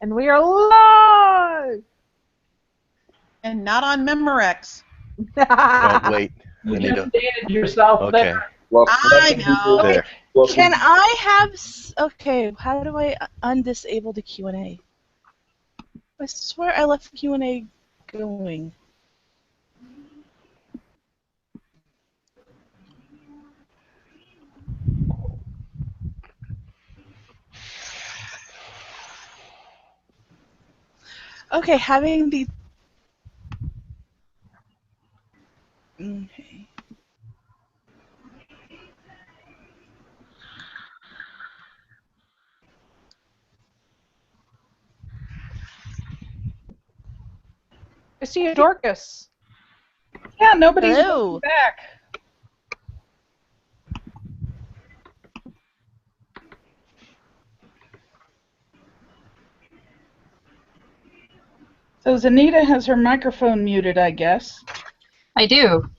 And we are live! And not on Memorex. Oh, wait. You just dated yourself Okay. there. Well, I know. There. Can I have... Okay, how do I undisable the Q&A? I swear I left Q&A going. Okay, having the... Okay. I see a Dorcas. Yeah, nobody's Hello. back. So Zanita has her microphone muted, I guess. I do.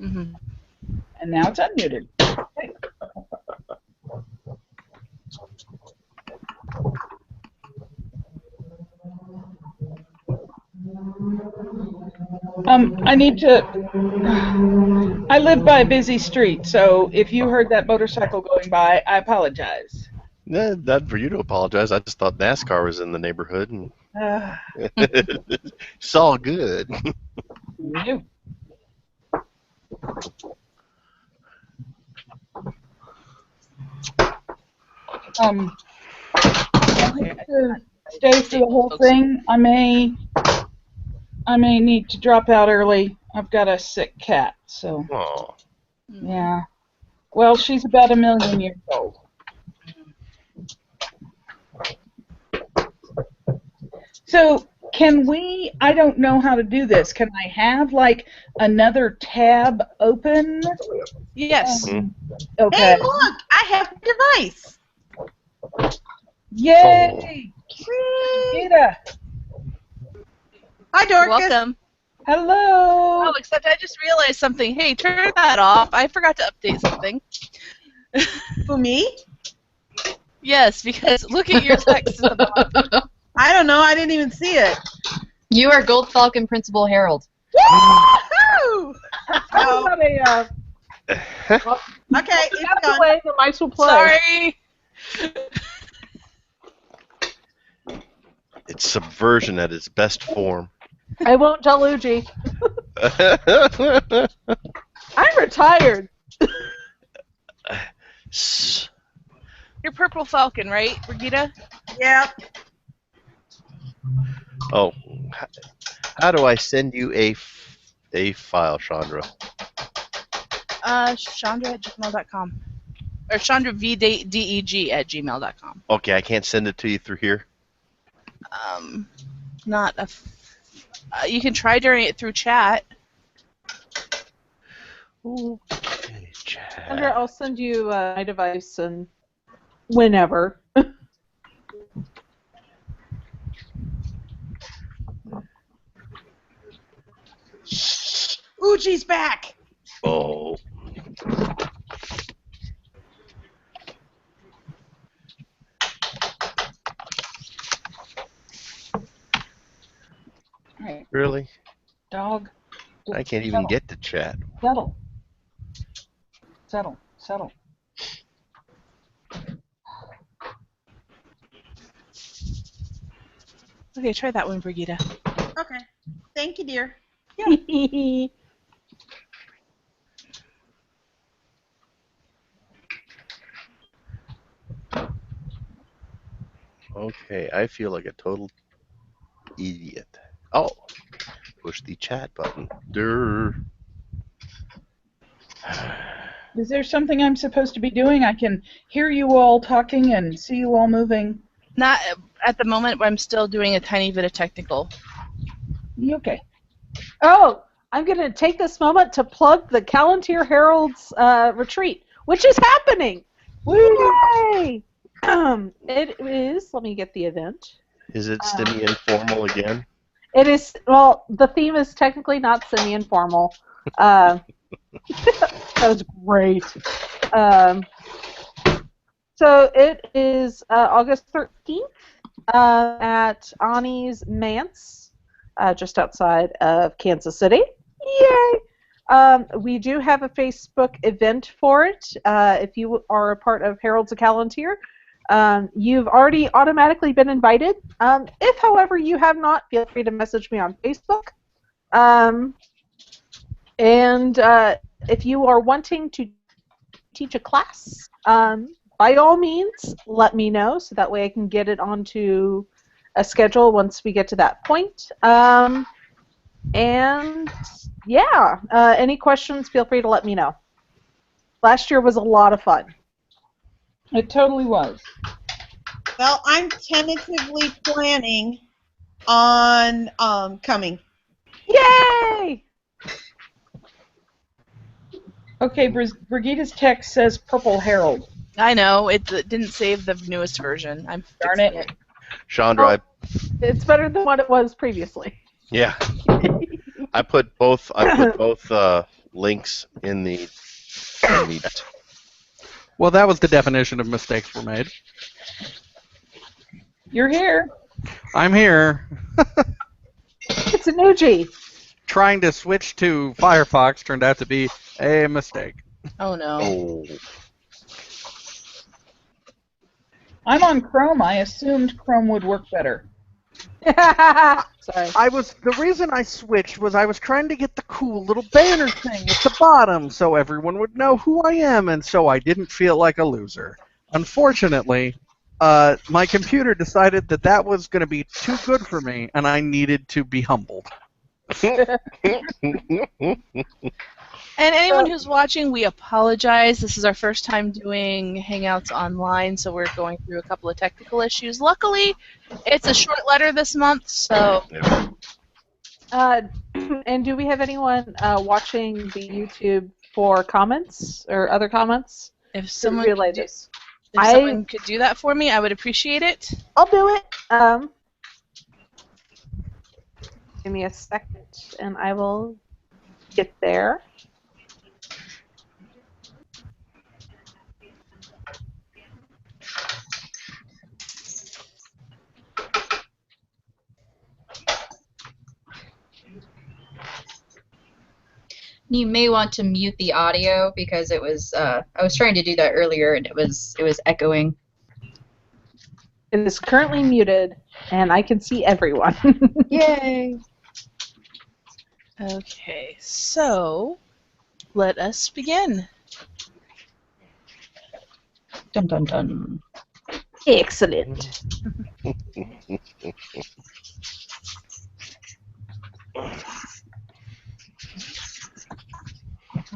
Mm-hmm. And now it's unmuted. Okay. I need to... I live by a busy street, so if you heard that motorcycle going by, I apologize. Nah, not for you to apologize. I just thought NASCAR was in the neighborhood, and it's all good. No. To stay for the whole thing. I may need to drop out early. I've got a sick cat, so Aw. yeah. Well, she's about 1,000,000 years old. So can we? I don't know how to do this. Can I have like another tab open? Yes. Okay. Hey, look! I have a device. Yay! Rita. Hi, You're Dorcas. welcome. Hello. Oh, except I just realized something. Hey, turn that off. I forgot to update something. For me? Yes, because look at your text at the bottom. I don't know. I didn't even see it. You are Gold Falcon Principal Herald. Woo! Oh, Okay, it's out of the done. way, the mice will play. Sorry. It's subversion at its best form. I won't tell Uji. I'm retired. You're Purple Falcon, right, Brigitte? Yep. Oh, how do I send you a file, Chandra? Chandra@gmail.com. Or ChandraVDEG@gmail.com. Okay, I can't send it to you through here. Not a... you can try doing it through chat. Okay, chat. Sandra, I'll send you my device and whenever. Uji's back. Oh. All right, Really? dog. I can't even get to chat. Settle. Settle. Settle. Okay, try that one, Brigitte. Okay. Thank you, dear. Okay, I feel like a total idiot. Oh, push the chat button. Durr. Is there something I'm supposed to be doing? I can hear you all talking and see you all moving. Not at the moment, but I'm still doing a tiny bit of technical. Okay. Oh, I'm going to take this moment to plug the Callantyre Herald's retreat, which is happening. Woo! Yay! It is, let me get the event. Is it semi-informal again? It is, well, the theme is technically not semi-informal. That was great. So it is August 13th, at Ani's Manse, just outside of Kansas City. Yay! We do have a Facebook event for it. If you are a part of Heralds of Callantir, you've already automatically been invited. If, however, you have not, feel free to message me on Facebook. And if you are wanting to teach a class, by all means, let me know so that way I can get it onto a schedule once we get to that point. And yeah, any questions, feel free to let me know. Last year was a lot of fun. It totally was. Well, I'm tentatively planning on coming. Yay! Okay, Brigitta's text says Purple Herald. I know, it didn't save the newest version. I'm Darn fixing it. Chandra, It's better than what it was previously. yeah, I put both links in the chat. Well, that was the definition of mistakes were made. You're here. I'm here. It's a Nuji. Trying to switch to Firefox turned out to be a mistake. Oh no. Oh, I'm on Chrome. I assumed Chrome would work better. Sorry. The reason I switched was I was trying to get the cool little banner thing at the bottom so everyone would know who I am and so I didn't feel like a loser. Unfortunately, my computer decided that was going to be too good for me and I needed to be humbled. And anyone who's watching, we apologize. This is our first time doing Hangouts online, so we're going through a couple of technical issues. Luckily, it's a short letter this month, so... And do we have anyone watching the YouTube for comments or other comments? If To someone, relay could do, this. if someone could do that for me, I would appreciate it. I'll do it. Give me a second, and I will get there. You may want to mute the audio because it was. I was trying to do that earlier and it was echoing. It is currently muted, and I can see everyone. Yay! Okay, so let us begin. Dun dun dun. Excellent.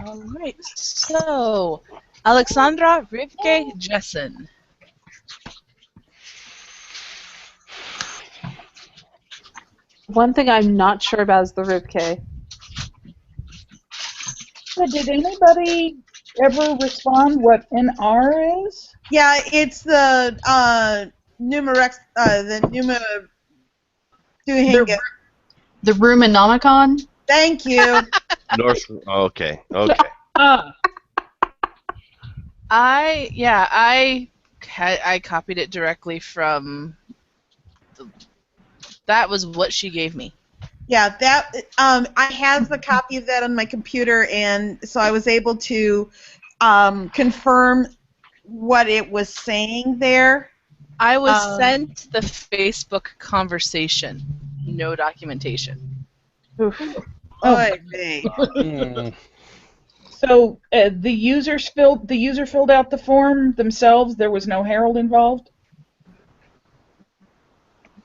All right, so Alexandra Rivke Jessen. One thing I'm not sure about is the ribcage. So did anybody ever respond what NR is? Yeah, it's the numerex, the Numaduhinga. The Rumonomicon? Thank you. North. Okay. I copied it directly from. That was what she gave me. Yeah, that I have the copy of that on my computer, and so I was able to confirm what it was saying there. I was sent the Facebook conversation, no documentation. Oof. Oy vey. So the user filled out the form themselves. There was no Herald involved.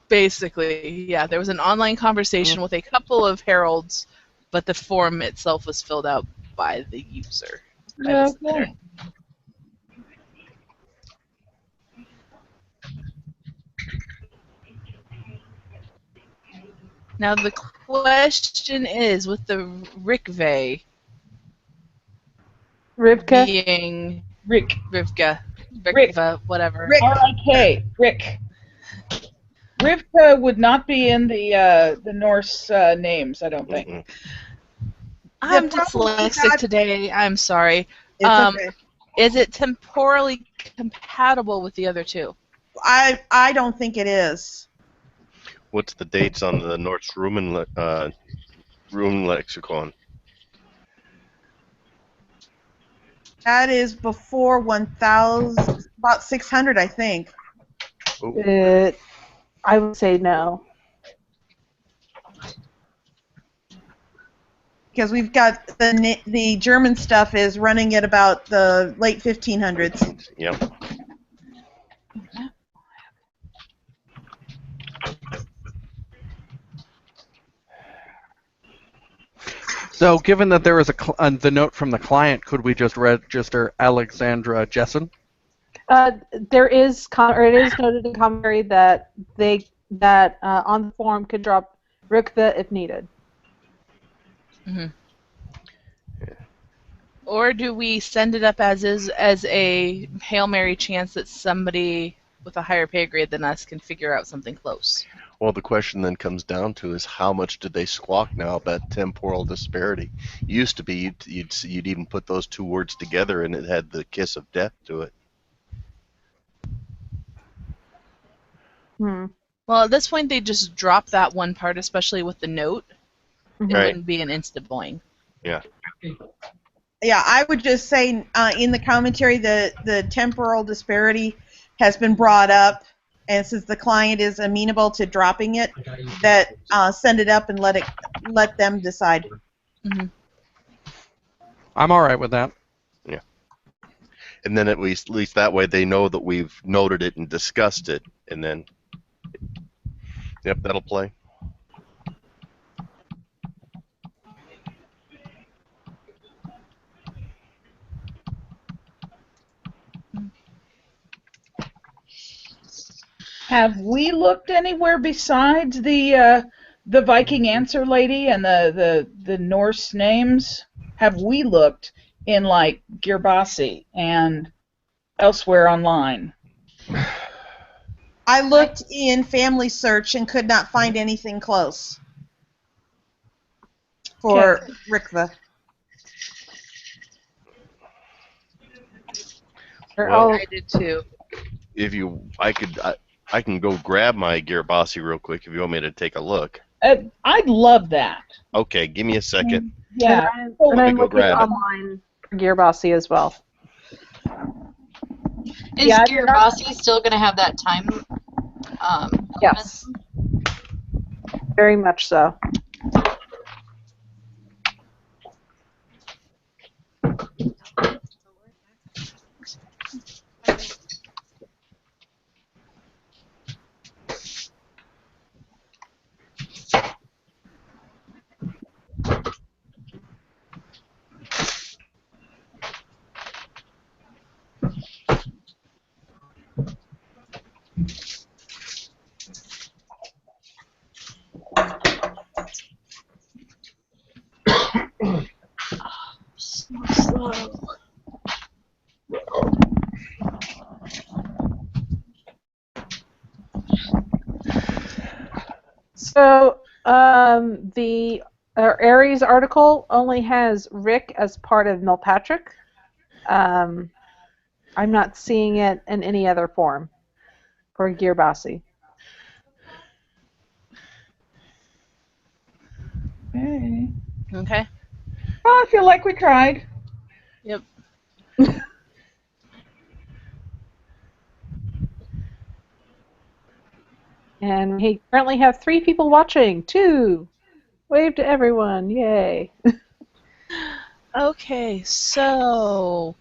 Basically, yeah, there was an online conversation with a couple of heralds, but the form itself was filled out by the user. I was there. Okay. Now the question is, with the Rikve Rivka? being Rick. Rivka, Rick. whatever. Rick. R-I-K. Rick. Rivka would not be in the Norse names, I don't think. I'm The problem we dyslexic got- today. I'm sorry. It's okay. Is it temporally compatible with the other two? I don't think it is. What's the dates on the Norse Roman rune lexicon? That is before 1000, about 600, I think. Oh, I would say no. Because we've got the German stuff is running at about the late 1500s. yep. So, given that there is the note from the client, could we just register Alexandra Jessen? There is it is noted in commentary that on the form could drop Rukva if needed. Mm-hmm. Or do we send it up as is, as a Hail Mary chance that somebody with a higher pay grade than us can figure out something close? Well, the question then comes down to is how much did they squawk now about temporal disparity? Used to be you'd even put those two words together and it had the kiss of death to it. Hmm. Well, at this point, they just drop that one part, especially with the note. It Mhm. Right. wouldn't be an insta-boing. Yeah. Yeah, I would just say in the commentary the temporal disparity has been brought up, and since the client is amenable to dropping it, that send it up and let them decide. Mm-hmm. I'm all right with that. Yeah. And then at least that way they know that we've noted it and discussed it, and then yep, that'll play. Have we looked anywhere besides the Viking answer lady and the Norse names? Have we looked in like Gearbasi and elsewhere online? I looked in Family Search and could not find anything close for Rikva. Well, I did too. if I can go grab my Gearbasi real quick if you want me to take a look. I'd love that. Okay, give me a second. Yeah. And Let me I'm go looking grab it. online for Gearbasi as well. Is Yeah, Gearbasi still going to have that time? Yes. Very much so. Slow. So the Aries article only has Rick as part of Milpatrick. I'm not seeing it in any other form for Gearbasi. Okay. Okay. Well, I feel like we tried. Yep. And we currently have 3 people watching. 2. Wave to everyone. Yay. Okay, so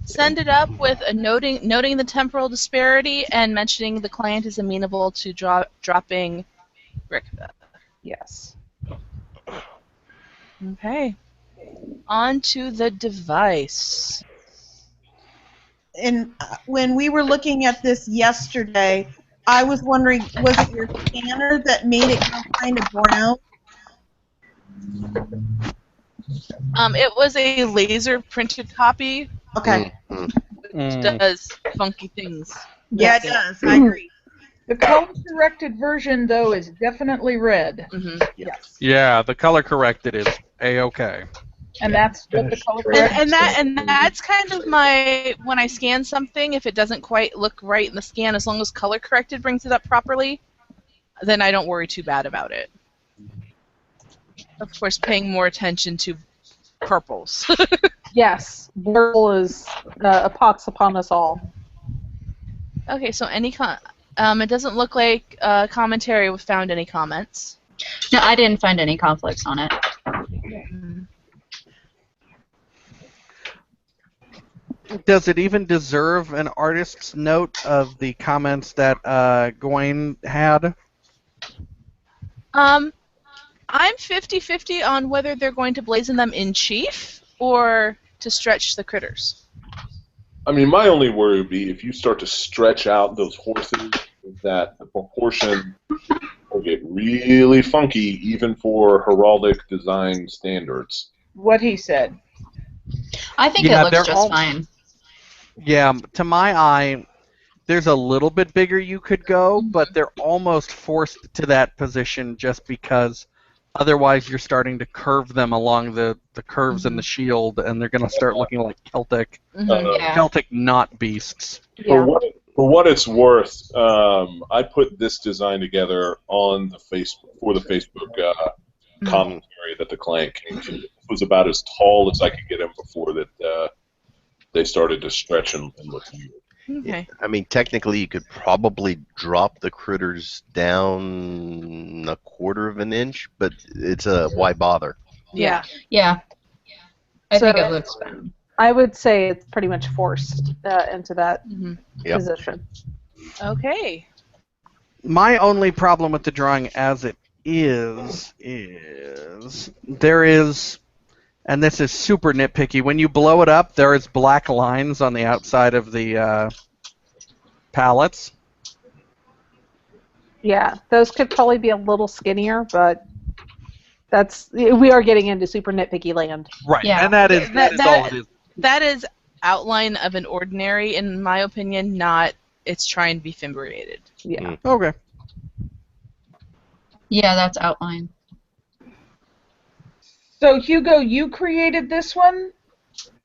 send it up with a noting the temporal disparity and mentioning the client is amenable to dropping Rikva. Yes. Okay. On to the device. And when we were looking at this yesterday, I was wondering, was it your scanner that made it go kind of brown? It was a laser printed copy, Okay. Mm-hmm. which does funky things. Yeah, it does. I agree. The color-corrected version, though, is definitely red. Mm-hmm. Yes. Yeah, the color corrected is A-okay. And that's what the color And that's kind of my, when I scan something, if it doesn't quite look right in the scan, as long as color corrected brings it up properly, then I don't worry too bad about it. Of course, paying more attention to purples. Yes, purple is a pox upon us all. Okay, so it doesn't look like commentary found any comments. No, I didn't find any conflicts on it. Does it even deserve an artist's note of the comments that Goyne had? I'm 50-50 on whether they're going to blazon them in chief or to stretch the critters. I mean, my only worry would be if you start to stretch out those horses, that the proportion will get really funky, even for heraldic design standards. What he said. I think it looks just fine. Yeah, to my eye, there's a little bit bigger you could go, but they're almost forced to that position just because otherwise you're starting to curve them along the curves in the shield, and they're going to start looking like Celtic not beasts. Yeah. For what it's worth, I put this design together on the Facebook commentary that the client came to. It was about as tall as I could get him before that they started to stretch and look weird. Okay. I mean, technically, you could probably drop the critters down 1/4 of an inch, but it's why bother? Yeah. Yeah. I So- think it looks fine. I would say it's pretty much forced into that Yep. position. Okay. My only problem with the drawing as it is there is, and this is super nitpicky, when you blow it up, there is black lines on the outside of the pallets. Yeah, those could probably be a little skinnier, but we are getting into super nitpicky land. Right, Yeah. and that is all it is. That is outline of an ordinary, in my opinion, not it's trying to be fimbriated. Yeah. Okay. Yeah, that's outline. So, Hugo, you created this one?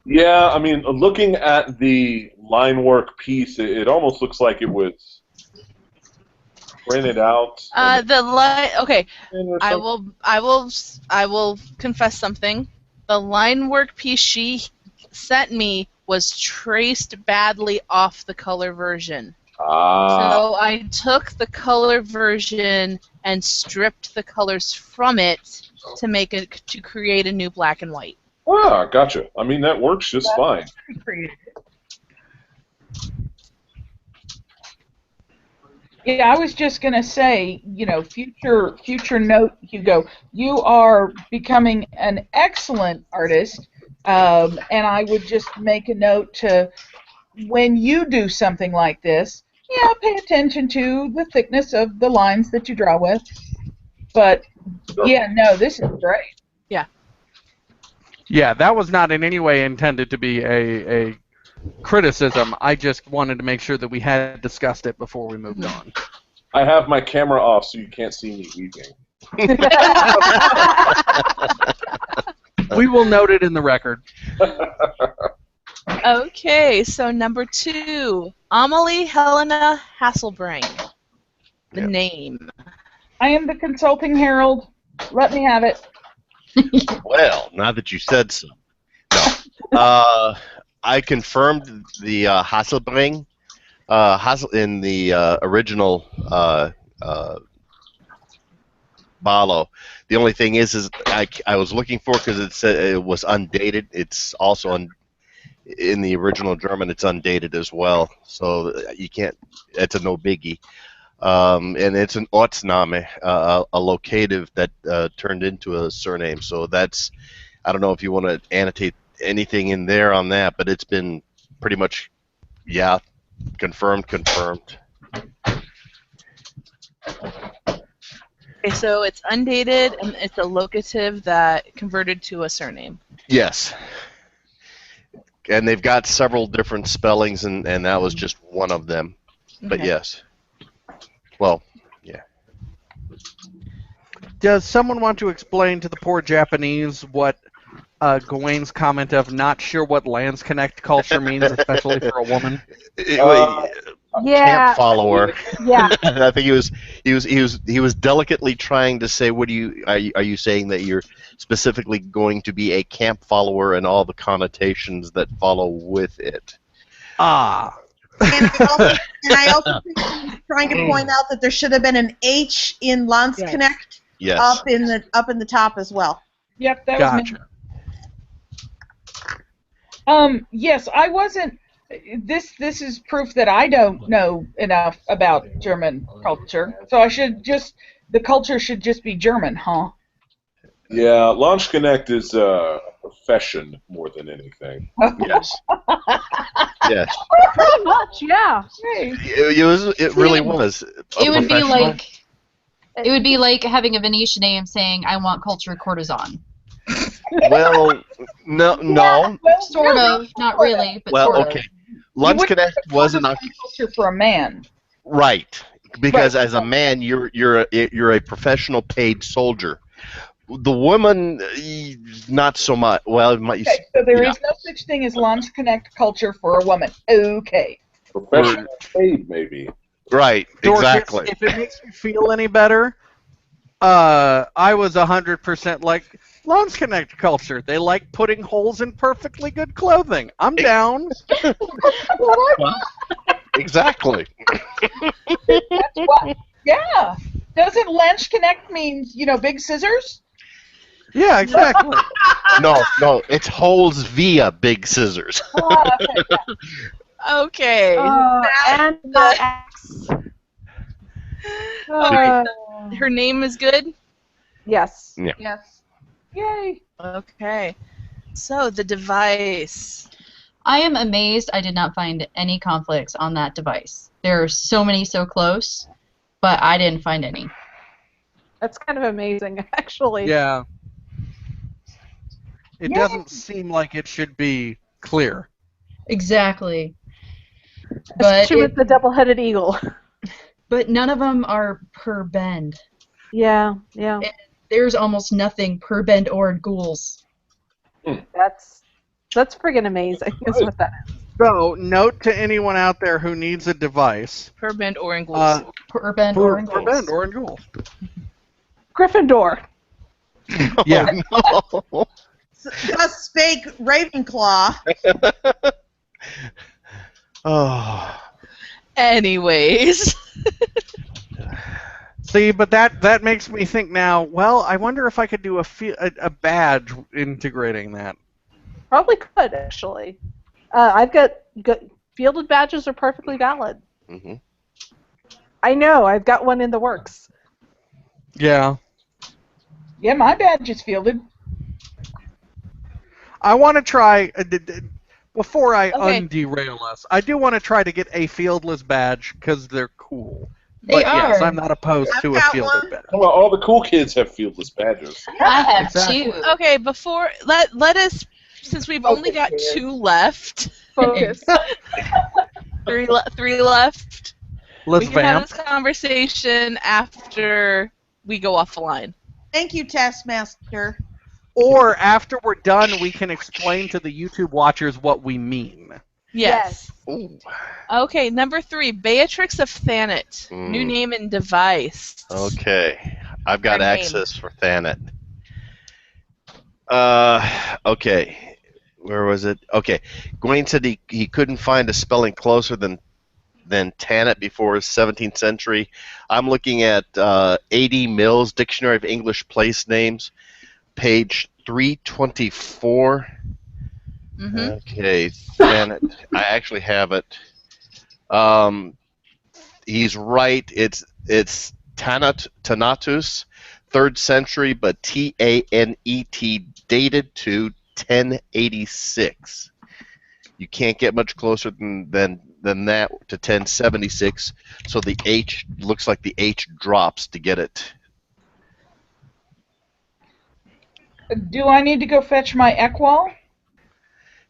Yeah, I mean, looking at the line work piece, it almost looks like it was printed out. Okay, or I something. will confess something. The line work piece she sent me was traced badly off the color version. So I took the color version and stripped the colors from it to create a new black and white. Ah, gotcha. I mean, that works just fine. Yeah, I was just going to say, future note, Hugo, you are becoming an excellent artist, and I would just make a note to, when you do something like this, pay attention to the thickness of the lines that you draw with. But, this is great. Yeah, that was not in any way intended to be a criticism. I just wanted to make sure that we had discussed it before we moved on. I have my camera off so you can't see me weeping. We will note it in the record. Okay, so number 2, Amelie Helena Hasselbring. The name. I am the consulting Herald. Let me have it. Well, now that you said so. No. I confirmed the Hasselbring. In the original Balo. The only thing is I was looking for because it said it was undated. It's also in the original German. It's undated as well, so you can't. It's a no biggie. And it's an Ortsname, a locative that turned into a surname. So that's. I don't know if you want to annotate anything in there on that, but it's been pretty much, confirmed. Okay, so it's undated, and it's a locative that converted to a surname. Yes. And they've got several different spellings, and that was just one of them. But Okay. yes. Well, yeah. Does someone want to explain to the poor Japanese what Gawain's comment of not sure what Lands Connect culture means, especially for a woman. Yeah. Camp follower. Yeah. I think he was delicately trying to say, what are you saying that you're specifically going to be a camp follower and all the connotations that follow with it? Ah. And I also think he was trying to point out that there should have been an H in Lance Yes. Connect Yes. up in the top as well. Yep, that was me. Gotcha. Yes, I wasn't. This is proof that I don't know enough about German culture. So the culture should just be German, huh? Yeah, Launch Connect is a profession more than anything. Yes. Yes. Pretty much, yeah. It really was. It would be professional. like having a Venetian name saying "I want culture courtesan." Well, no. Well, Sort of, not really, but Well, sort of. okay. Lunch Connect wasn't a culture for a man. right because Right. as a man, you're a professional paid soldier. The woman, not so much. Well, Okay, so there yeah. is no such thing as Lance Connect culture for a woman. Okay. Professional paid, maybe. Right, Dorcas, exactly. if it makes you feel any better, I was 100% like Lance Connect culture. They like putting holes in perfectly good clothing. I'm down. Exactly. That's what. Yeah. Doesn't Lance Connect means big scissors? Yeah, exactly. No, it's holes via big scissors. Okay. And my ex. Okay. Her name is good? Yes. Yeah. Yes. Yay. Okay. So, the device. I am amazed I did not find any conflicts on that device. There are so many so close, but I didn't find any. That's kind of amazing, actually. Yeah. It doesn't seem like it should be clear. Exactly. Especially with the double-headed eagle. But none of them are per bend. Yeah. There's almost nothing per bend or ghouls. That's friggin' amazing. Is what that is. So, note to anyone out there who needs a device. Per bend or in ghouls. Per bend or in ghouls. Gryffindor. Yeah. No. Thus spake Ravenclaw. Oh. Anyways. See, but that makes me think now, well, I wonder if I could do a badge integrating that. Probably could, actually. I've got fielded badges are perfectly valid. Mm-hmm. I know, I've got one in the works. Yeah. Yeah, my badge is fielded. I want to try, before I Okay. underail us, I do want to try to get a fieldless badge because they're cool. They But yes, are. I'm not opposed I've to a got fielded one. badge. Well, all the cool kids have fieldless badges. I have Exactly. two. Okay, before let us, since we've only got 2 left, Focus. three left. Let's We can have vamp. this conversation after we go off the line. Thank you, Taskmaster. Or after we're done, we can explain to the YouTube watchers what we mean. Yes. Ooh. Okay, number 3, Beatrix of Thanet. New name and device. Okay, I've got Her name. access for Thanet. Okay, where was it? Okay, Gawain said he couldn't find a spelling closer than Tannet before 17th century. I'm looking at A.D. Mills' Dictionary of English Place Names, page 324. Mm-hmm. Okay, Thanet. I actually have it. He's right. It's Thanatus, 3rd century, but T-A-N-E-T, dated to 1086. You can't get much closer than that to 1076. So the H looks like the H drops to get it. Do I need to go fetch my Ekwall?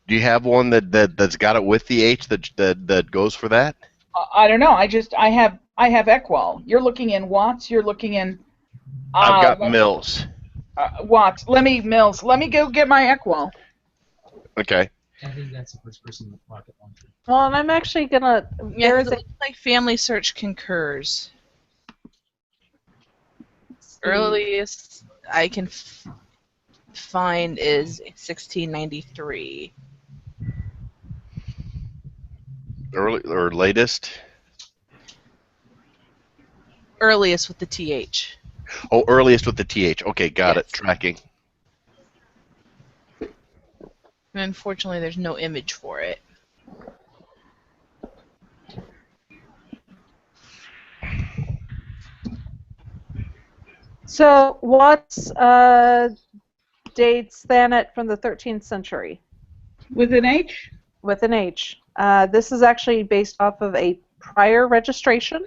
Do you have one that's got it with the H that goes for that? I don't know. I have Ekwall. You're looking in Watts. You're looking in. I've got Mills. Watts. Let me go get my Equal. Okay. I think that's the first person with rocket launcher. Well, and I'm actually gonna. Yeah, There 'cause is it a. looks like Family Search concurs. Earliest I can find is 1693. Early or latest? Earliest with the TH. Oh, earliest with the TH. Okay, got Yes. it. Tracking. And unfortunately, there's no image for it. So, what's dates Thanet from the 13th century? With an H? With an H. This is actually based off of a prior registration.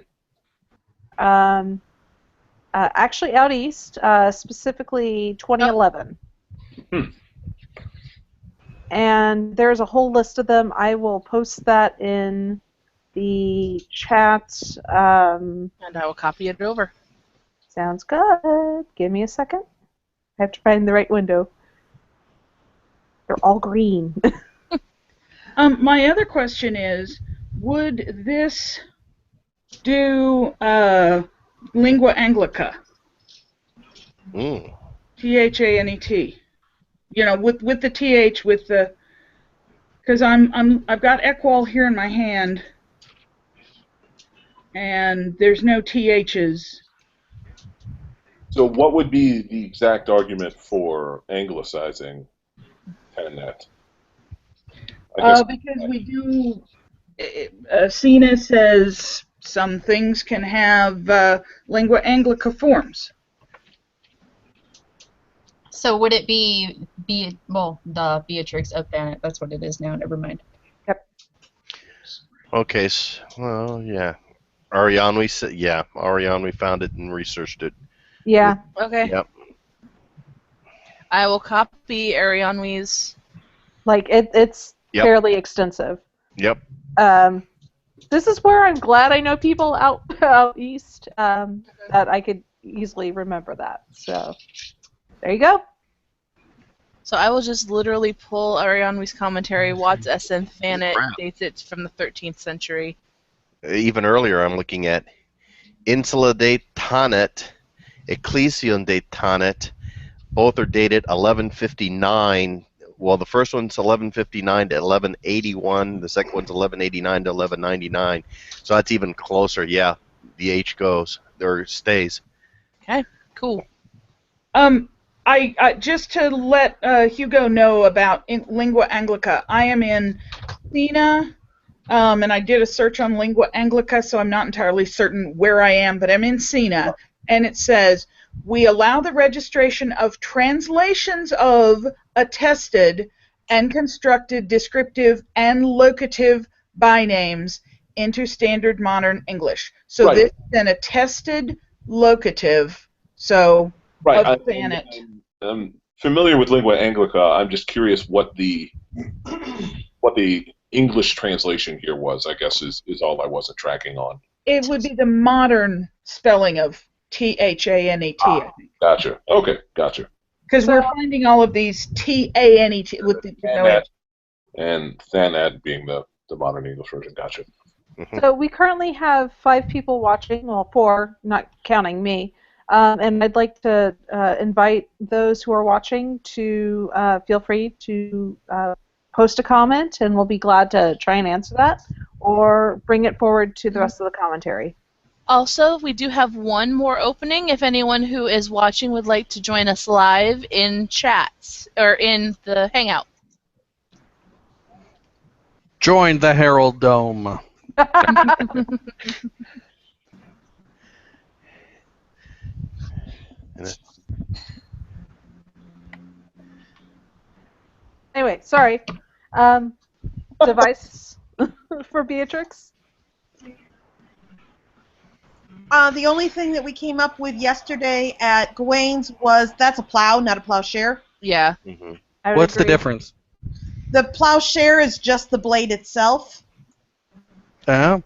Actually out east, specifically 2011. And there's a whole list of them. I will post that in the chat. And I will copy it over. Sounds good. Give me a second. I have to find the right window. They're all green. My other question is, would this do lingua anglica? Mm. THANET. You know, with the TH, with the, because I've got Equal here in my hand, and there's no THs. So what would be the exact argument for anglicizing Tenet? Because we do, Cena says some things can have lingua anglica forms. So would it be the Beatrix of Thanet? That's what it is now. Never mind. Okay. Well, yeah. Ariane, we found it and researched it. Yeah. Okay. Yep. I will copy Arianwe's. Like, it's Yep. fairly extensive. Yep. This is where I'm glad I know people out east that I could easily remember that. So, there you go. So I will just literally pull Arianwe's commentary. Watts SN Thanet dates it from the 13th century. Even earlier, I'm looking at Insula de Thanet, Ecclesion de Thanet. Both are dated 1159. Well, the first one's 1159 to 1181. The second one's 1189 to 1199. So that's even closer. Yeah, the H goes or stays. Okay, cool. I just to let Hugo know about lingua anglica. I am in Cena, and I did a search on lingua anglica, so I'm not entirely certain where I am, but I'm in Cena, and it says, we allow the registration of translations of attested and constructed descriptive and locative bynames into standard modern English. So Right. this is an attested locative, so Right. of Thanet. I'm familiar with lingua anglica. I'm just curious what the English translation here was, I guess, is all I wasn't tracking on. It would be the modern spelling of THANET, I think. Gotcha. Okay, gotcha. Because we're finding all of these TANET with the no Thanet, H. and Thanet being the modern English version. Gotcha. So we currently have 5 people watching, well, 4, not counting me. And I'd like to invite those who are watching to feel free to post a comment, and we'll be glad to try and answer that, or bring it forward to the rest of the commentary. Also, we do have one more opening if anyone who is watching would like to join us live in chats, or in the Hangout. Join the Herald Dome. Anyway, sorry. Device for Beatrix? The only thing that we came up with yesterday at Gawain's was that's a plow, not a plowshare. Yeah. Mm-hmm. I would What's the agree. difference? The plowshare is just the blade itself. Uh,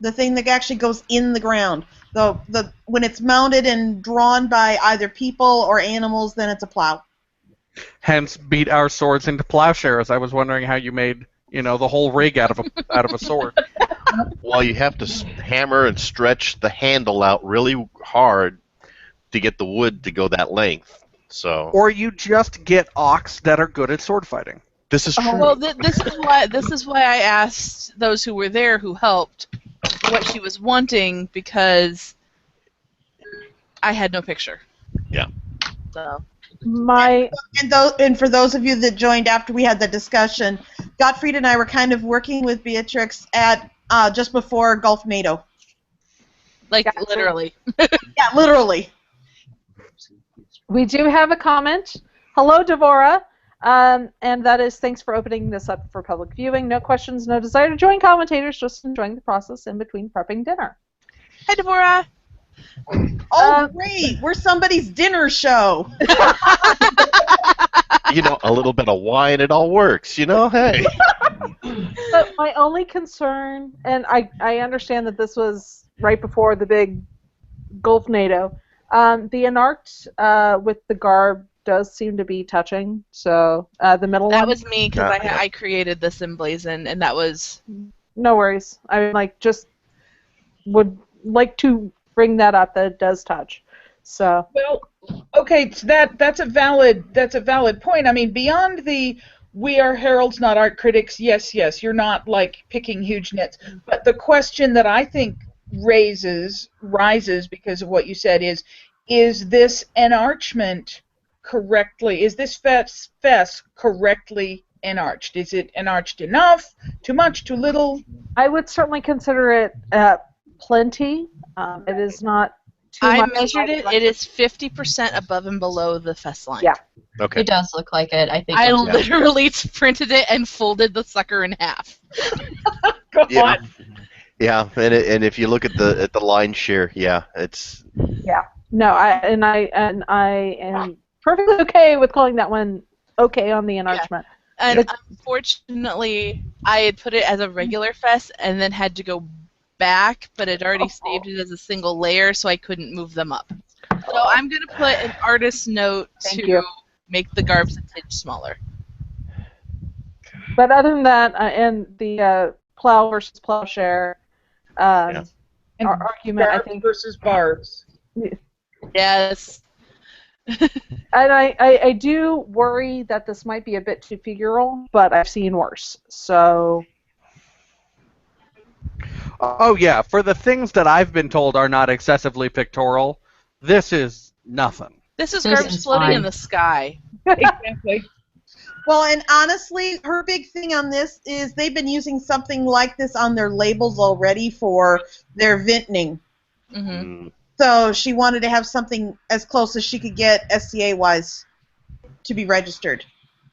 The thing that actually goes in the ground. When it's mounted and drawn by either people or animals, then it's a plow. Hence, beat our swords into plowshares. I was wondering how you made, the whole rig out of a sword. Well, you have to hammer and stretch the handle out really hard to get the wood to go that length. So. Or you just get ox that are good at sword fighting. This is true. Well, this is why I asked those who were there who helped what she was wanting, because I had no picture. Yeah. So. And for those of you that joined after we had the discussion, Gottfried and I were kind of working with Beatrix at just before Gulf NATO. Like literally. Yeah, literally. We do have a comment. Hello, Devora. And that is, thanks for opening this up for public viewing. No questions, no desire to join commentators, just enjoying the process in between prepping dinner. Hi, Deborah. Oh, great. We're somebody's dinner show. A little bit of wine, it all works, hey. But my only concern, and I understand that this was right before the big Gulf NATO, the Anarch with the garb does seem to be touching, so the middle one. That was me, because I created this emblazon, and that was... No worries. I just would like to bring that up, that it does touch. So. Well, okay, so that's a valid point. I mean, beyond the we are heralds, not art critics. Yes, you're not like picking huge nits. But the question that I think rises because of what you said is this enarchment correctly? Is this fess correctly enarched? Is it enarched enough? Too much? Too little? I would certainly consider it plenty. It is not too much. I measured it. It is 50% above and below the fess line. Yeah. Okay. It does look like it, I think. I literally printed it and folded the sucker in half. Yeah. Yeah, and if you look at the line share, yeah, it's. Yeah. No, I am perfectly okay with calling that one okay on the enlargement. Yeah. And unfortunately, I had put it as a regular fess and then had to go back, but it already saved it as a single layer, so I couldn't move them up. So I'm going to put an artist note to make the garbs a tinge smaller. But other than that, and the plow versus plowshare And argument, I think versus barbs. Yes. And I do worry that this might be a bit too figural, but I've seen worse. So. Oh yeah, for the things that I've been told are not excessively pictorial, this is nothing. This is garbage floating in the sky. Exactly. Well, and honestly, her big thing on this is they've been using something like this on their labels already for their vintning. Mm-hmm. So she wanted to have something as close as she could get SCA-wise to be registered.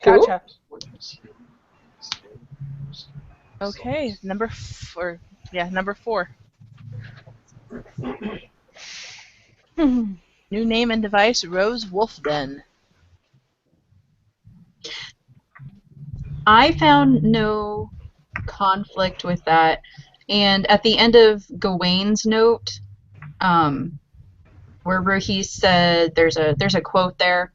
Gotcha. Okay, number 4. New name and device, Rose Wolfden. I found no conflict with that. And at the end of Gawain's note, where he said there's a quote there,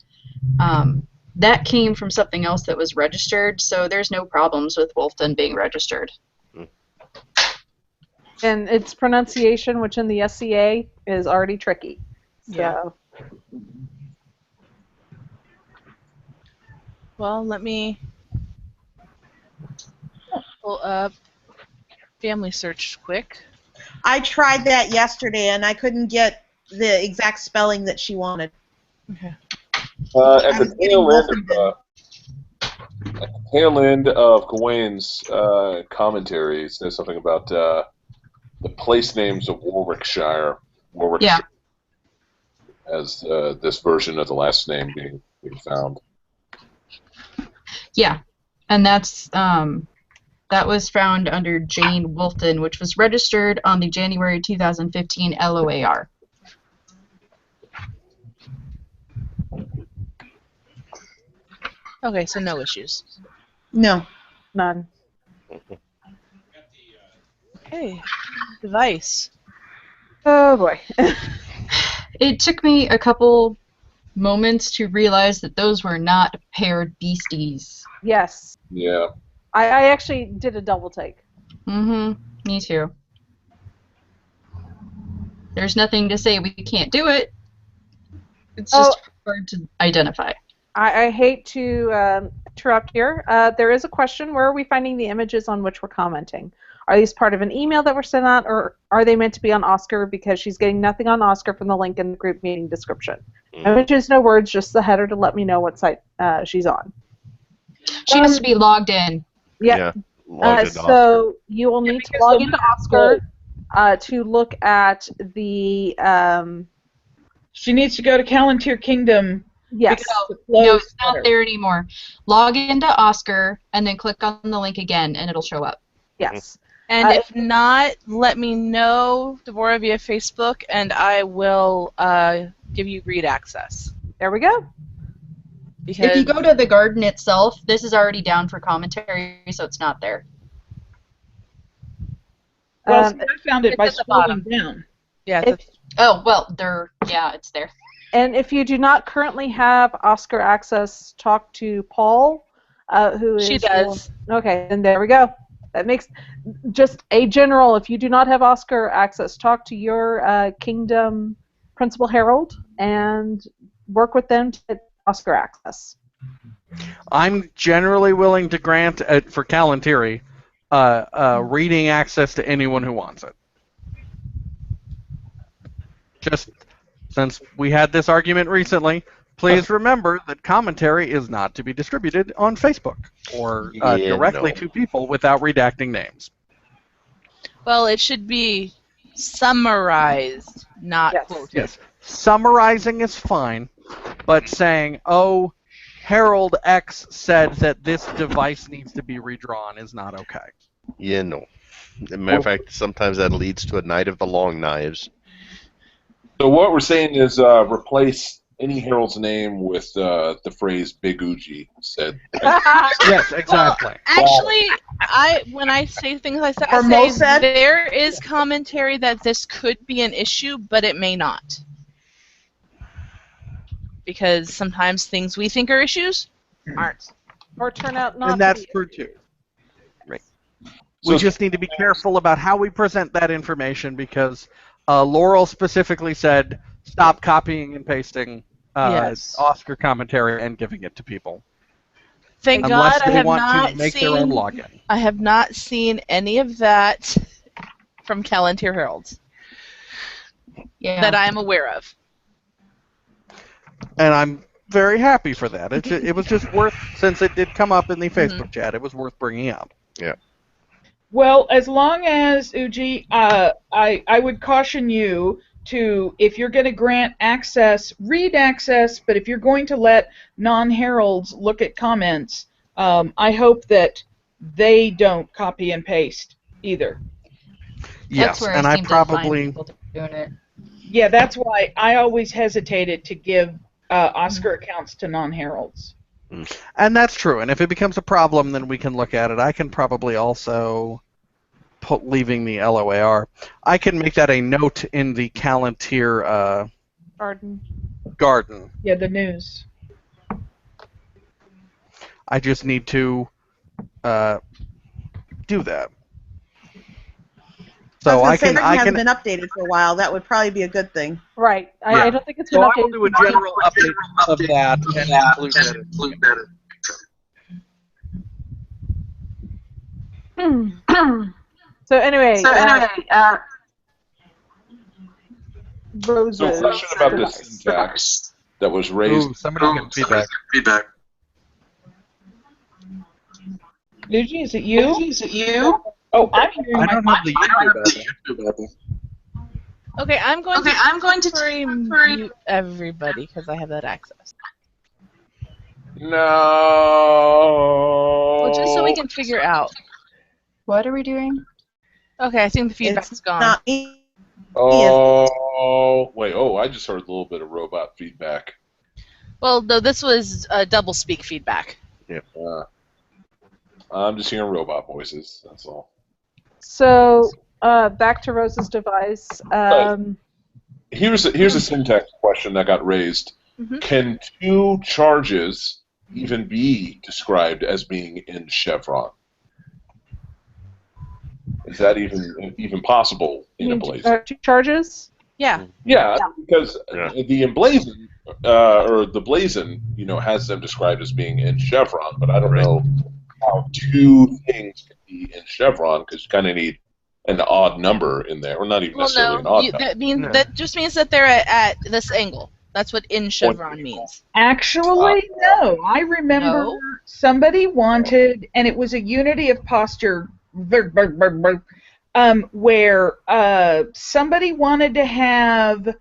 that came from something else that was registered, so there's no problems with Wolfden being registered. And its pronunciation, which in the SCA is already tricky. So. Yeah. Well, let me pull up family search quick. I tried that yesterday, and I couldn't get the exact spelling that she wanted. Okay. At the tail end of Gawain's commentary, it says something about the place names of Warwickshire. Yeah. As this version of the last name being found. Yeah, and that's that was found under Jane Wolfden, which was registered on the January 2015 LOAR. Okay, so no issues. No. None. Okay. Device. Oh boy. It took me a couple moments to realize that those were not paired beasties. Yes. Yeah. I actually did a double take. Mm-hmm. Me too. There's nothing to say we can't do it. It's just hard to identify. I hate to interrupt here. There is a question. Where are we finding the images on which we're commenting? Are these part of an email that were sent out, or are they meant to be on Oscar, because she's getting nothing on Oscar from the link in the group meeting description? No images, no words, just the header to let me know what site she's on. She has to be logged in. Yeah. Logged into So you will need to log into Oscar to look at the... She needs to go to Callantyr Kingdom. Yes. No, it's not there anymore. Log into Oscar and then click on the link again, and it'll show up. Yes. And if not, let me know, Deborah, via Facebook, and I will give you read access. There we go. Because if you go to the garden itself, this is already down for commentary, so it's not there. Well, I found it by at the scrolling bottom. down. Yeah. Oh, well, it's there. And if you do not currently have Oscar access, talk to Paul, who is... She does. Okay, then there we go. That makes just a general. If you do not have Oscar access, talk to your Kingdom Principal Herald and work with them to get Oscar access. I'm generally willing to grant, for Callantyri, reading access to anyone who wants it. Just since we had this argument recently, please remember that commentary is not to be distributed on Facebook or directly to people without redacting names. Well, it should be summarized, not quoted. Yes. Summarizing is fine, but saying, oh, Herald X said that this device needs to be redrawn is not okay. Yeah, no. As a matter of fact, sometimes that leads to a night of the long knives. So what we're saying is replace any herald's name with the phrase "Big Uji" said. Yes, exactly. Well, actually, when I say things like that, I say there is commentary that this could be an issue, but it may not. Because sometimes things we think are issues aren't. Or turn out not And that's to be. true, too. Right. We just need to be careful about how we present that information, because Laurel specifically said, stop copying and pasting Oscar commentary and giving it to people. Thank Unless God they I have want not to make seen, their own login. I have not seen any of that from Callantyr Herald that I am aware of. And I'm very happy for that. It was just worth, since it did come up in the Facebook chat, it was worth bringing up. Yeah. Well, as long as, Uji, I would caution you to, if you're going to grant access, read access, but if you're going to let non-heralds look at comments, I hope that they don't copy and paste either. Yes, and I probably... doing it. Yeah, that's why I always hesitated to give Oscar accounts to non-heralds. And that's true, and if it becomes a problem, then we can look at it. I can probably also, leaving the LOAR, I can make that a note in the Callantyr garden. Yeah, the news. I just need to do that. So I can. I hasn't can been updated for a while. That would probably be a good thing. Right. I don't think it's been so updated. I will do a general update of that and include that. So anyway, Roses. So, question about the syntax that was raised. Ooh, somebody get feedback. Luigi, is it you? Oh, I'm hearing I don't have the YouTube up. Okay, I'm going to mute everybody because I have that access. No. Well, just so we can figure out. What are we doing? Okay, I think the feedback's gone. Not me. Oh, wait. Oh, I just heard a little bit of robot feedback. Well, no, this was double speak feedback. Yeah. I'm just hearing robot voices. That's all. So back to Rose's device. Here's a syntax question that got raised. Mhm. Can two charges even be described as being in chevron? Is that even possible in emblazoned? 2 charges? Yeah. Yeah, because Yeah. the emblazoned or the blazon, has them described as being in chevron, but I don't know how two things can be in chevron because you kind of need an odd number in there, or not even Well, necessarily an no. odd number. No. That just means that they're at this angle. That's what in chevron means. Actually, no. I remember No? somebody wanted, and it was a unity of posture, where somebody wanted to have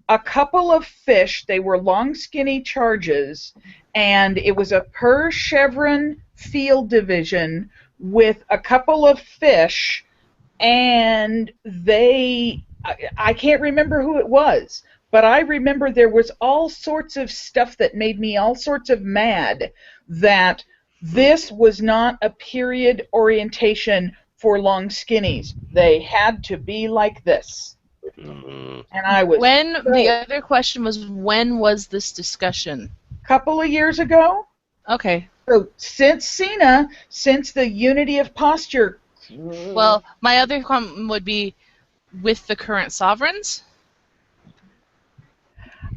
a couple of fish. They were long, skinny charges, and it was a per chevron field division with a couple of fish, and I can't remember who it was, but I remember there was all sorts of stuff that made me all sorts of mad that this was not a period orientation for long skinnies. They had to be like this. Mm. And I was The other question was, when was this discussion? a couple of years ago. Okay. So since the unity of posture. Well, my other comment would be with the current sovereigns.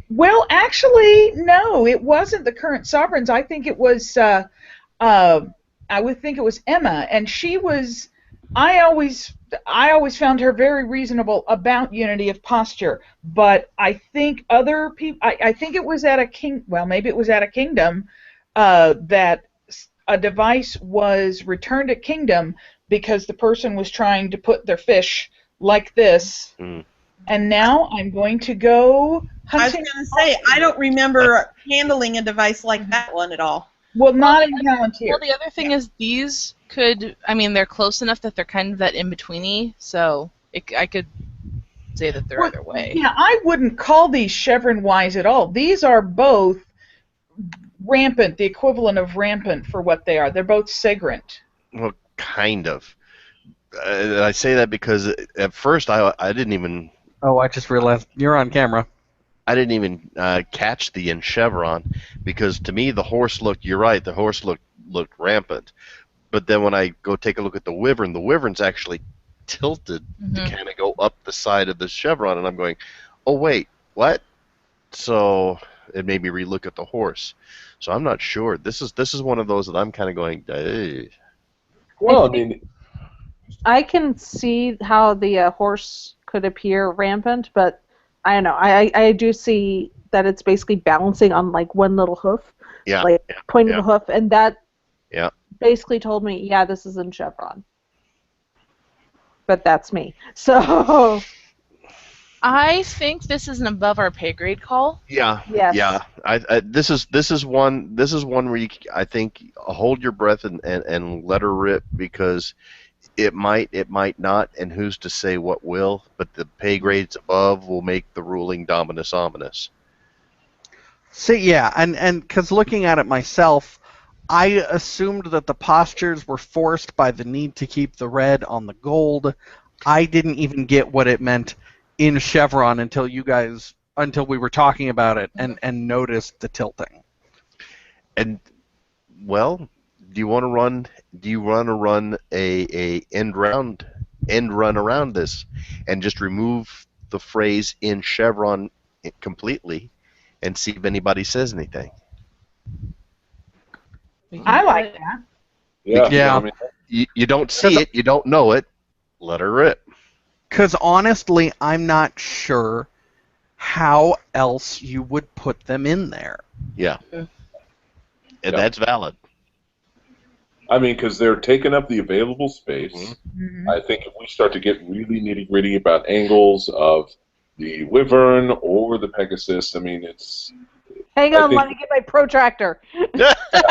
Well, actually, no, it wasn't the current sovereigns. I think it was. I would think it was Emma, and she was. I always found her very reasonable about unity of posture, but I think other people. I think it was at a king. Well, maybe it was at a kingdom that a device was returned at kingdom because the person was trying to put their fish like this. Mm. And now I'm going to go I was hunting. going to say, I don't remember handling a device like that one at all. Well, not in Palantir. Well, the other thing is these could. I mean, they're close enough that they're kind of that in betweeny. So I could say that they're either way. Yeah, I wouldn't call these chevron wise at all. These are both rampant, the equivalent of rampant for what they are. They're both segrant. Well, kind of. I say that because at first I didn't even Oh, I just realized you're on camera. catch the in chevron because to me the horse looked. You're right. The horse looked rampant, but then when I go take a look at the wyvern's actually tilted to kind of go up the side of the chevron, and I'm going, oh wait, what? So it made me relook at the horse. So I'm not sure. This is one of those that I'm kind of going, hey. Well, I mean, I can see how the horse could appear rampant, but I don't know. I do see that it's basically balancing on like one little hoof, pointing the hoof, and that basically told me, yeah, this is in chevron. But that's me. So I think this is an above our pay grade call. Yeah. Yes. Yeah. This is one where you, I think, hold your breath and let her rip because it might not, and who's to say what will? But the pay grades above will make the ruling dominus ominous. See, yeah, and because looking at it myself, I assumed that the postures were forced by the need to keep the red on the gold. I didn't even get what it meant in chevron until we were talking about it and noticed the tilting. And well, do you want to run a end run around this and just remove the phrase in chevron completely and see if anybody says anything? I like that. Yeah. I mean, You don't see it, you don't know it. Let her rip. Because honestly, I'm not sure how else you would put them in there. Yeah. And that's valid. I mean, because they're taking up the available space. Mm-hmm. I think if we start to get really nitty-gritty about angles of the wyvern or the Pegasus, I mean, it's... Hang on, let me get my protractor.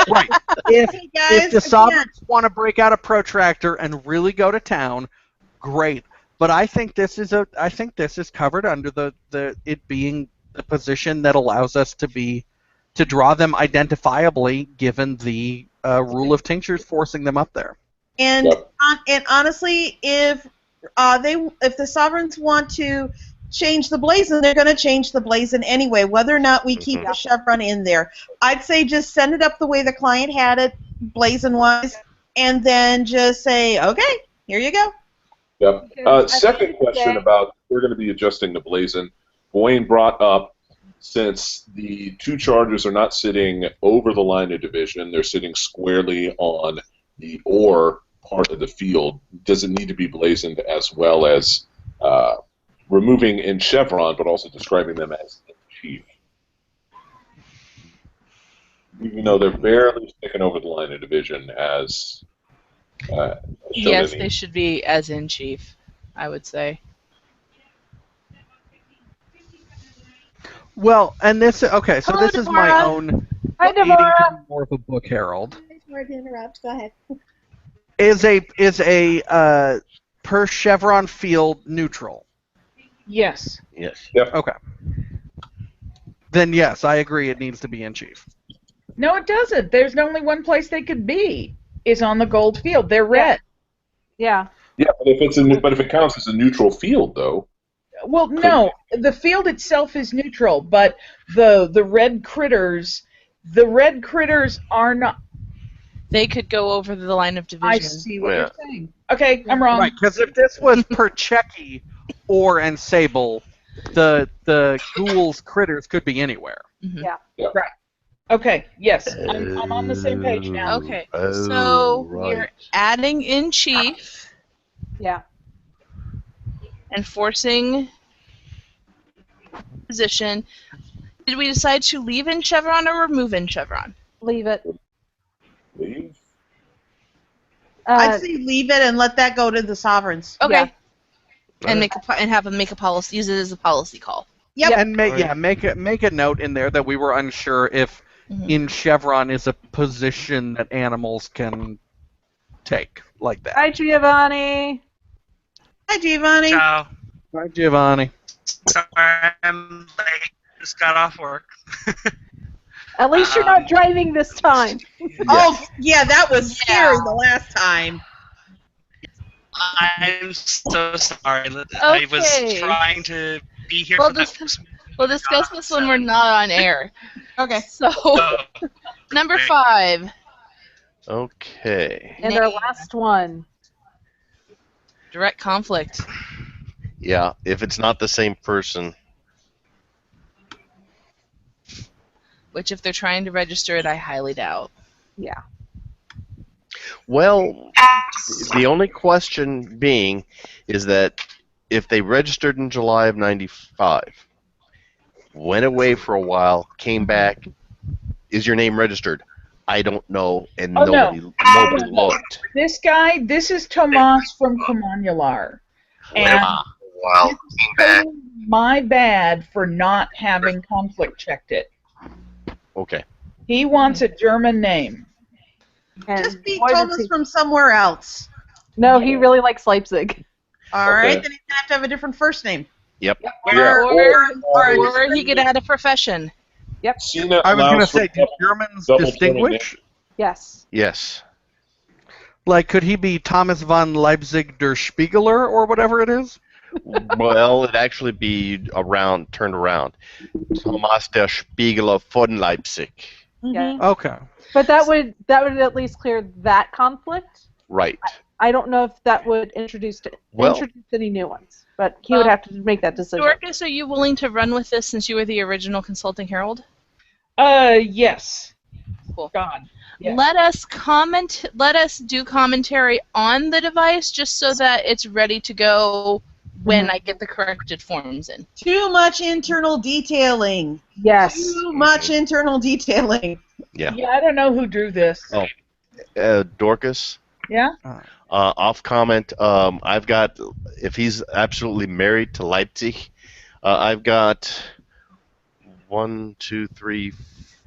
Right. Hey, If guys, the again, sovereigns want to break out a protractor and really go to town, great. But I think this is covered under the it being the position that allows us to draw them identifiably, given the rule of tinctures forcing them up there. and Yep. and honestly, if if the sovereigns want to change the blazon, they're going to change the blazon anyway, whether or not we keep the chevron in there. I'd say just send it up the way the client had it, blazon-wise, and then just say, okay, here you go. Yep. Second question about we're going to be adjusting the blazon. Wayne brought up, since the two chargers are not sitting over the line of division, they're sitting squarely on the ore part of the field. Does it need to be blazoned as well as removing in chevron, but also describing them as in chief? Even though they're barely sticking over the line of division as yes, they should be as in chief, I would say. Well, and this okay, so Hello, this is Deborah. my own Hi, needing Deborah. to be more of a book herald. Sorry to interrupt. Go ahead. Is a per chevron field neutral? Yes. Yes. Yep. Okay. Then yes, I agree. It needs to be in chief. No, it doesn't. There's only one place they could be, is on the gold field. They're red. Yeah. Yeah, but if it counts as a neutral field, though. Well, no, the field itself is neutral, but the red critters are not. They could go over the line of division. I see what you're saying. Okay, I'm wrong. Right, because if this was per Checky or and Sable, the ghouls critters could be anywhere. Mm-hmm. Yeah. Right. Okay, yes, I'm on the same page now. Okay, so right. we're adding in chief. Yeah. And forcing position. Did we decide to leave in chevron or remove in chevron? Leave it. Leave? I'd say leave it and let that go to the sovereigns. Okay. Yeah. And have them make a policy. Use it as a policy call. Yep. And make a note in there that we were unsure if in chevron is a position that animals can take like that. Hi, Giovanni. Hi, Giovanni. Ciao. Hi, Giovanni. Sorry, I'm late. Just got off work. At least you're not driving this time. Oh, yeah, that was scary the last time. I'm so sorry. I was trying to be here for that. We'll discuss this when we're not on air. Okay. So, number 5. Okay. And our last one. Direct conflict. Yeah, if it's not the same person. Which, if they're trying to register it, I highly doubt. Yeah. Well, the only question being is that if they registered in July of '95, went away for a while, came back, is your name registered? I don't know, and nobody looked. This guy, this is Tomas from Comanular. And Wow, came back. my bad for not having conflict checked it. Okay. He wants a German name. And Just be boy, does Thomas he- from somewhere else. No, he really likes Leipzig. All right, Okay. then he's going to have to have a different first name. Yep. Or he could add a profession. Yep. CNET I was going to allows for say, do Germans double distinguish? Yes. Yes. Like, could he be Thomas von Leipzig der Spiegeler or whatever it is? Well, it'd actually be turned around. Thomas der Spiegeler von Leipzig. Yeah. Okay. But that would at least clear that conflict. Right. I don't know if that would introduce any new ones, but he would have to make that decision. Dorcas, are you willing to run with this since you were the original consulting herald? Yes. Cool. God. Yes. Let us do commentary on the device just so that it's ready to go when I get the corrected forms in. Too much internal detailing. Yes. Too much internal detailing. Yeah. Yeah, I don't know who drew this. Oh. Dorcas? Yeah? Off comment, I've got, if he's absolutely married to Leipzig, I've got 1, 2, 3,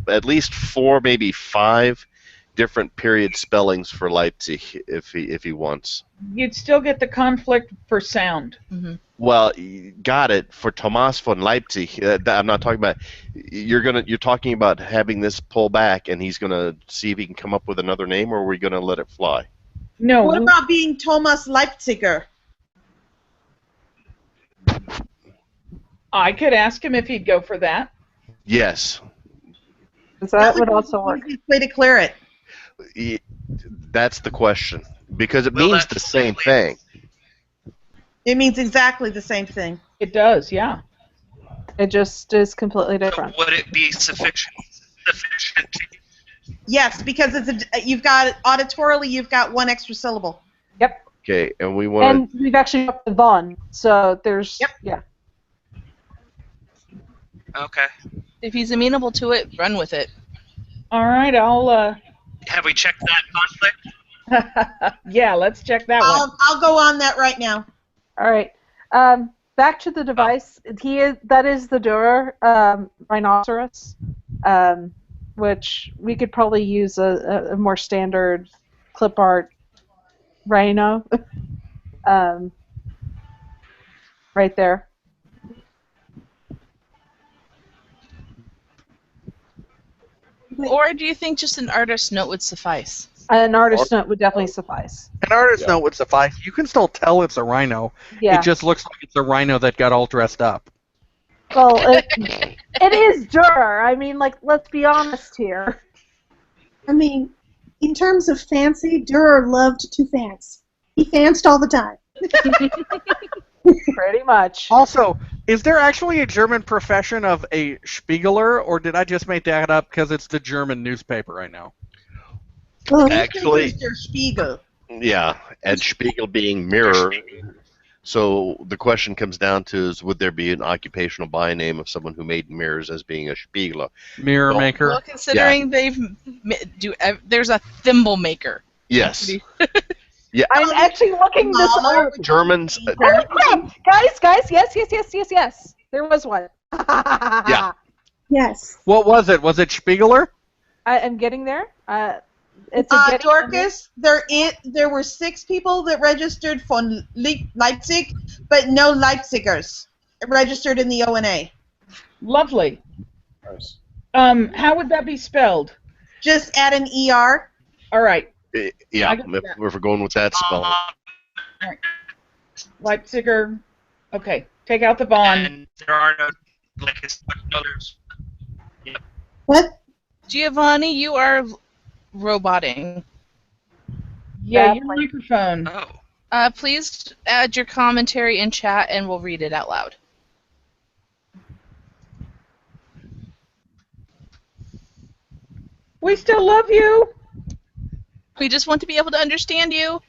at least 4, maybe 5 different period spellings for Leipzig if he wants. You'd still get the conflict for sound. Mm-hmm. Well, you got it for Thomas von Leipzig. I'm not talking about. You're talking about having this pull back, and he's gonna see if he can come up with another name, or are we gonna let it fly? No. What about being Thomas Leipziger? I could ask him if he'd go for that. Yes. That would also work. Way to clear it. That's the question. Because it means the same thing. It means exactly the same thing. It does, yeah. It just is completely different. Would it be sufficient? Yes, because you've got auditorily, you've got one extra syllable. Yep. Okay, and we want And we've actually got the Von, so there's yeah. Okay. If he's amenable to it, run with it. All right, I'll. Have we checked that conflict? Yeah, let's check that one. I'll go on that right now. All right. Back to the device. That is the Durer rhinoceros, which we could probably use a more standard clip art rhino. Right there. Or do you think just an artist's note would suffice? An artist's note would definitely suffice. An artist's note would suffice. You can still tell it's a rhino. Yeah. It just looks like it's a rhino that got all dressed up. Well, it is Durer. I mean, like, let's be honest here. I mean, in terms of fancy, Durer loved to fancy. He fanced all the time. Pretty much. Also, is there actually a German profession of a Spiegeler, or did I just make that up because it's the German newspaper right now? Well, actually, Der Spiegel. yeah, and Spiegel being mirror. So the question comes down to is would there be an occupational by name of someone who made mirrors as being a Spiegler? Mirror maker. Well, considering there's a thimble maker. Yes. Yeah. I'm actually looking this up. Germans. Oh crap! Guys, yes. There was one. Yeah. Yes. What was it? Was it Spiegeler? I am getting there. It's a Dorcas, there were 6 people that registered from Leipzig, but no Leipzigers registered in the ONA. Lovely. Nice. How would that be spelled? Just add an ER. All right. Yeah, I got that. if we're going with that spelling. All right. Leipziger. Okay. Take out the Von. And there are no others. Yep. What? Giovanni, you are roboting. Yeah, your microphone. Oh. Please add your commentary in chat and we'll read it out loud. We still love you. We just want to be able to understand you.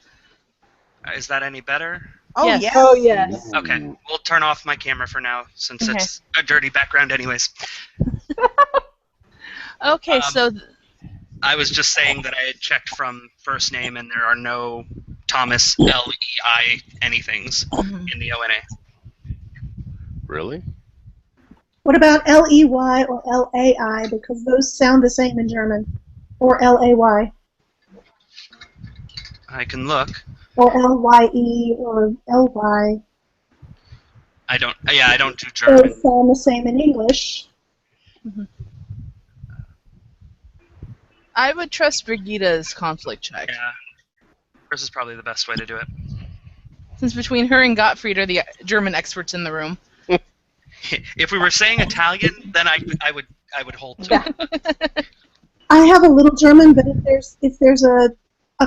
Is that any better? Oh, Yes. yes. Oh, yes. Okay, we'll turn off my camera for now since Okay. it's a dirty background anyways. Okay, so I was just saying that I had checked from first name and there are no Thomas L-E-I anythings in the ONA. Really? What about L-E-Y or L-A-I? Because those sound the same in German. Or L-A-Y. I can look. Or L-Y-E or L-Y. I don't do German. Those sound the same in English. I would trust Brigida's conflict check. Yeah. This is probably the best way to do it. Since between her and Gottfried are the German experts in the room. If we were saying Italian, then I would hold to it. I have a little German, but if there's a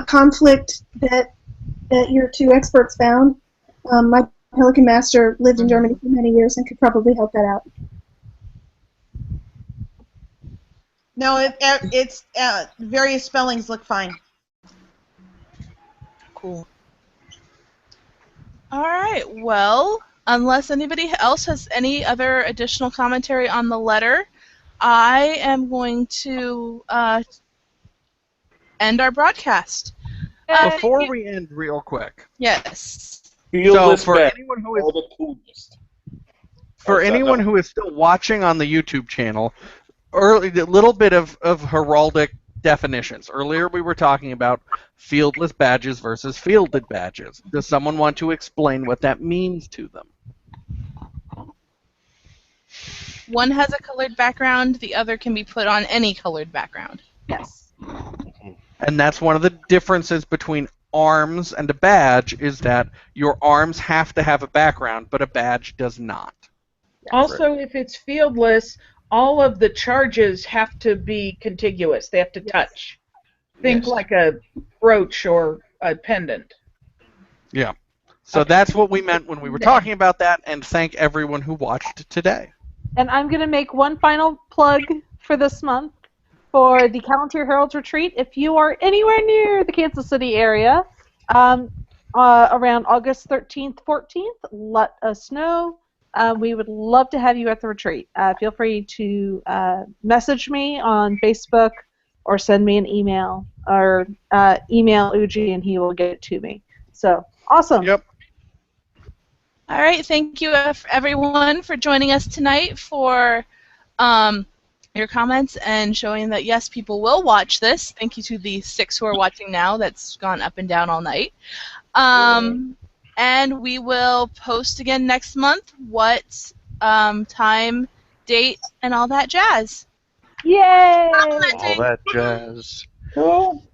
conflict that your 2 experts found, my Pelican Master lived in Germany for many years and could probably help that out. No, it's various spellings look fine. Cool. All right. Well, unless anybody else has any other additional commentary on the letter, I am going to end our broadcast. Before we end, real quick. Yes. So for anyone who is all the coolest. anyone who is still watching on the YouTube channel, a little bit of heraldic definitions. Earlier we were talking about fieldless badges versus fielded badges. Does someone want to explain what that means to them? One has a colored background, the other can be put on any colored background. Yes. And that's one of the differences between arms and a badge, is that your arms have to have a background, but a badge does not. Also, if it's fieldless, all of the charges have to be contiguous. They have to touch. Think Yes. like a brooch or a pendant. Yeah. So that's what we meant when we were talking about that, and thank everyone who watched today. And I'm going to make one final plug for this month for the Callantyre Herald's Retreat. If you are anywhere near the Kansas City area, around August 13th, 14th, let us know. We would love to have you at the retreat. Feel free to message me on Facebook or send me an email or email Uji and he will get it to me. So, awesome. Yep. All right, thank you everyone for joining us tonight for your comments and showing that yes, people will watch this. Thank you to the 6 who are watching now. That's gone up and down all night. And we will post again next month what time, date, and all that jazz. Yay! All that jazz. Cool.